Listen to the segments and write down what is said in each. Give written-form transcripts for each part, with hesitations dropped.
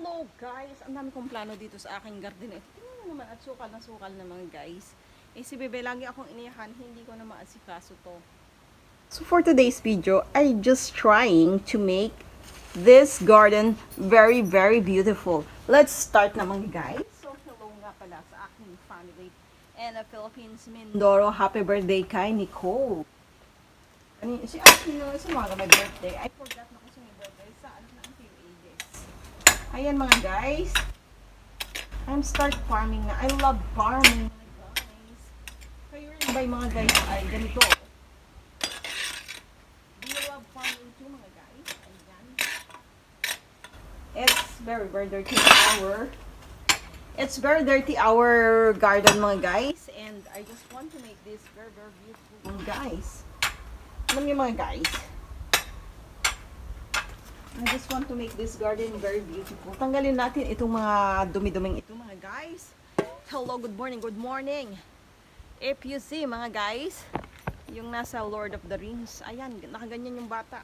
Hello guys! Ang dami kong plano dito sa aking garden. Tingnan mo naman at sukal na sukal naman guys. Si Bebe lagi akong iniyakan, hindi ko na maasikaso to. So for today's video, I just trying to make this garden very beautiful. Let's start naman guys. So hello nga pala sa aking family and Philippines Mindoro. Happy birthday kay Nicole. Si Ashley na sumaga may birthday. I forgot na kasi may birthday sa ano na ang few ages. Ayan mga guys. I'm start farming na. I love farming mga guys. Kayo rin ba yung mga guys ay ganito? Do you love farming too mga guys? Ayan. It's very dirty our garden mga guys. And I just want to make this very beautiful mga guys. Alam niyo mga guys, I just want to make this garden very beautiful. Tanggalin natin itong mga dumi-duming ito mga guys. Hello, good morning. If you see mga guys, yung nasa Lord of the Rings, ayan, nakaganyan yung bata.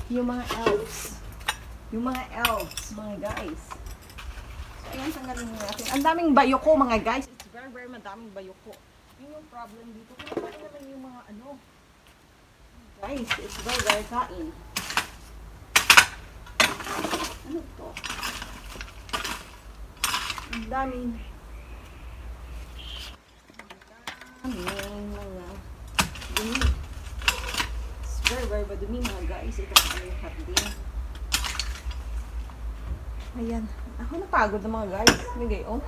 Yung mga elves mga guys. So ayan, tanggalin natin. Ang daming bayoko mga guys. It's very madaming bayoko. Yun yung problem dito. Kaya naman yung mga ano. Guys, it's very kain. Ano to? Ang daming mga dumi. It's very madumi mga guys. Ito ang yung hardin. Ayan. Ako napagod na mga guys. Bigay, oh.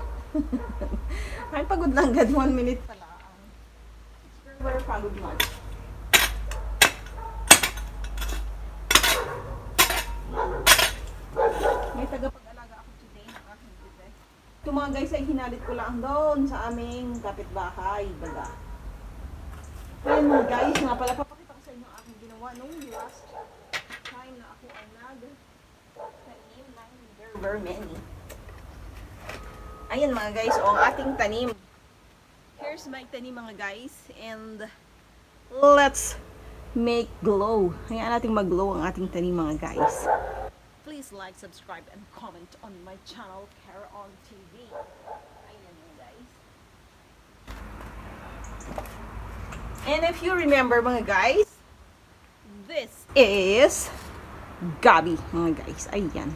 Ay, pagod lang agad. 1 minute pala. Very pagod man. May tagapag-alaga ako today ng aking bebe. Ito mga guys ay hinalit ko lang doon sa aming kapitbahay. Baga. Ayan mga guys, nga pala papakita ko sa inyo ang aking ginawa nung last time na ako ay nag-tanim ng very many. Ayan mga guys, ang ating tanim. Here's my tanim mga guys. And let's make glow. Hayaan natin mag-glow ang ating tanim mga guys. Please like, subscribe, and comment on my channel, Caron TV. Ayan mga guys. And if you remember mga guys, this is gabi mga guys. Ayan.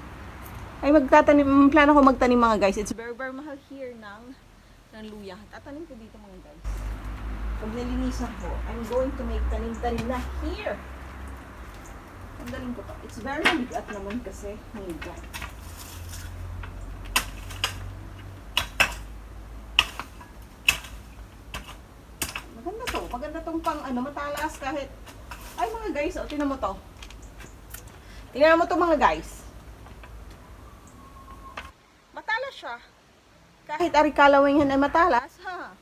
Ay plano ko magtanim mga guys. It's very mahal here ng luya. Tatanim ko dito mga guys. Pag nalinisan ko, I'm going to make tanim-tanim na here. Tanggalin ko to. It's very bigat naman kasi. My God. Maganda to. Maganda tong pang matalas kahit. Ay mga guys, oh, tingnan mo to. Tingnan mo to mga guys. Matalas siya. Kahit arikalawin yan ay matalas, ha?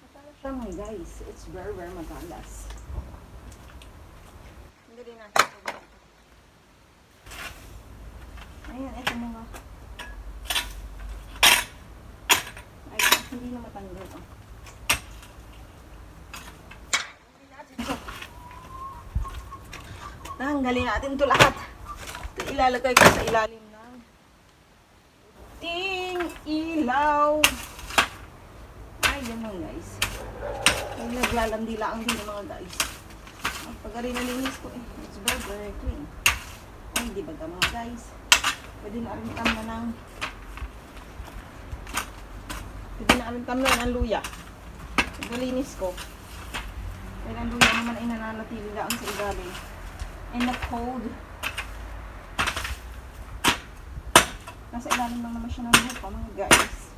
Matalas siya mga guys. It's very matalas. Hindi rin natin ito. Ayan, ito mga. Ay, hindi na matanggal. Oh. Tanggalin natin ito lahat. Ito ilalagay ko sa ilalim ng ilaw. Ay, yan mga guys. Ay, naglalandi lang din mga guys. Pag rin nalinis ko, it's very clean. Ay, di ba ka mga guys? Pwede na rin tam na ng luya. Pag nalinis ko, kaya ang luya naman ay nananatili lang sa ilalim. And the cold. Nasa ilalim lang naman siya ng lupa mga guys.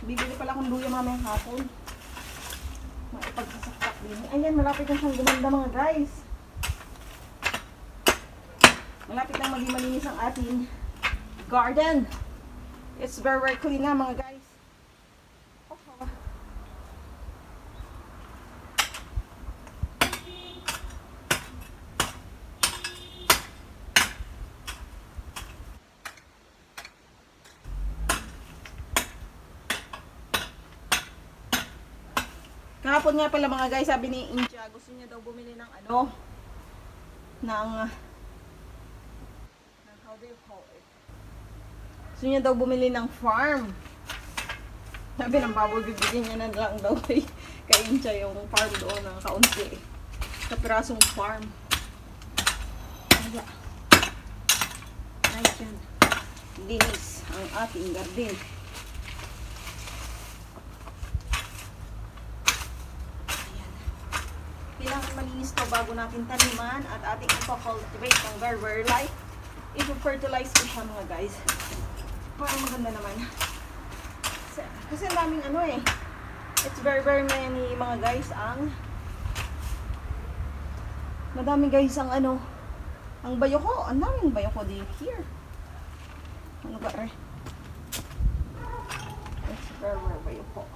Bibili pala akong luya mamayang hapon. Maipagsasak din. Ayan, malapit na siyang gumanda mga guys. Malapit lang maging malinis ang ating garden. It's very clean na mga guys. Kahapon nga pala mga guys, sabi ni India, gusto niya daw bumili ng do you call it? Gusto niya daw bumili ng farm. Sabi ng baboy, bibigyan niya na lang daw kay Incha yung farm doon ng kaunti. Sa pirasong farm. Wala. Nice yan. Linis ang ating garden. Ayan. Kailangan malinis to bago natin taniman at ating ipa-cultivate ng very light. Ipo-fertilize ko siya mga guys. Parang maganda naman. Kasi ang daming ano eh. It's very many mga guys ang madami guys ang ano ang bayoko. Ang daming bayoko din here. Ano ba eh? It's very bayoko.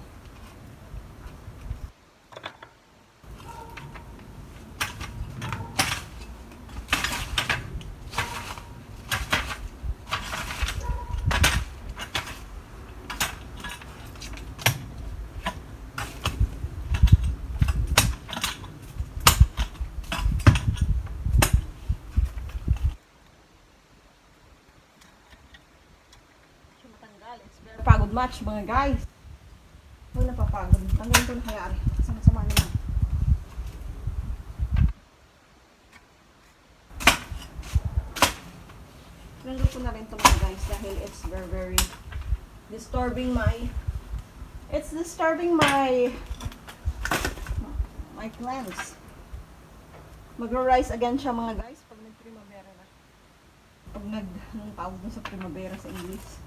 Pagod match mga guys. Huwag napapagod. Tanggalin ko na kayari. Sama-sama naman. Tanggal ko na rin ito mga guys dahil it's very disturbing my plants. Mag-rise again siya mga guys pag nag-primavera na. Pag anong tawag mo sa primavera sa English?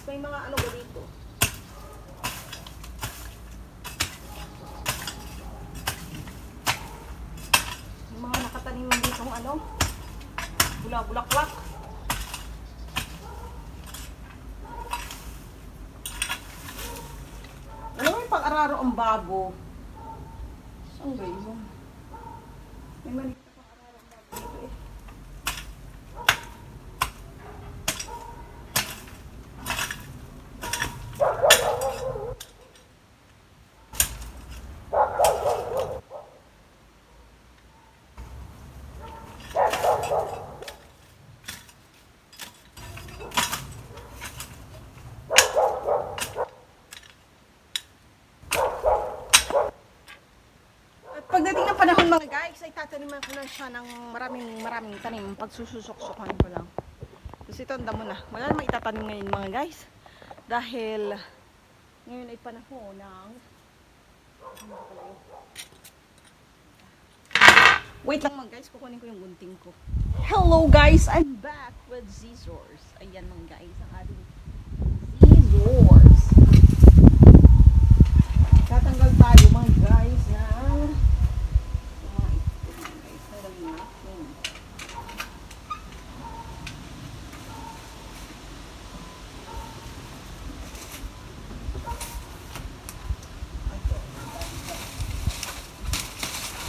May mga ano ba dito? May mga nakatanim dito ng ano? Bulaklak. Ano may pang-araro ang babo? Saan ba yun? May maliit na pang-araro ang babo dito eh. Pagdating ng panahon mga guys, ay tataniman ko na siya ng maraming tanim. Pagsususok-sukan ko lang. Kasi ito ang damo na. Wala namang itatanim ngayon mga guys. Dahil ngayon ay panahon ng wait lang mga guys, kukunin ko yung gunting ko. Hello guys, I'm back with scissors. Ayan mga guys, ang ating scissors. Tatanggal tayo mga guys ng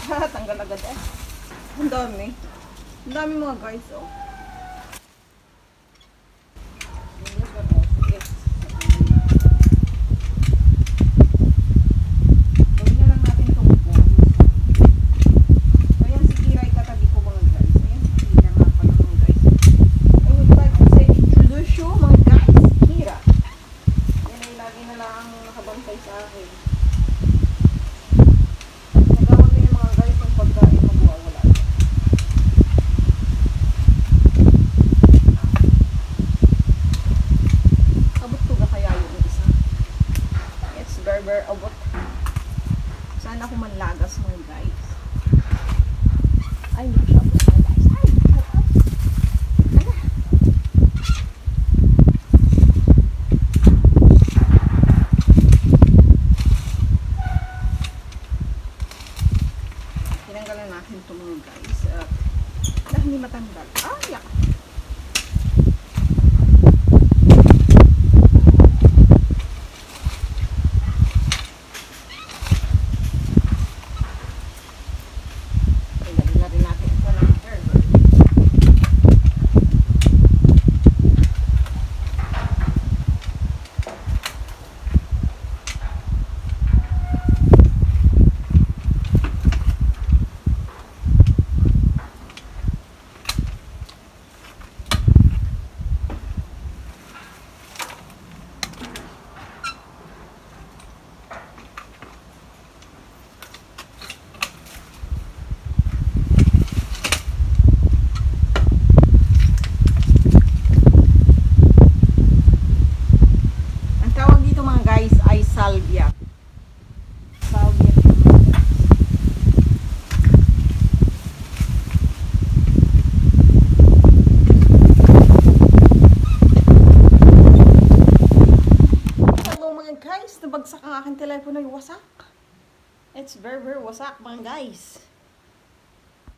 tanggal agad eh. Ang dami. Ang dami mga guys, oh. Gawin na lang natin itong phone. Ayan si Kira, ikatabi ko mga guys. Ayan si Kira nga pala mga guys. I would like to say, introduce you mga guys, Kira. Yan ay lagi na lang nakabantay sa akin. mga guys, nabagsak ang aking telepono, ay wasak. It's very, very wasak mga guys.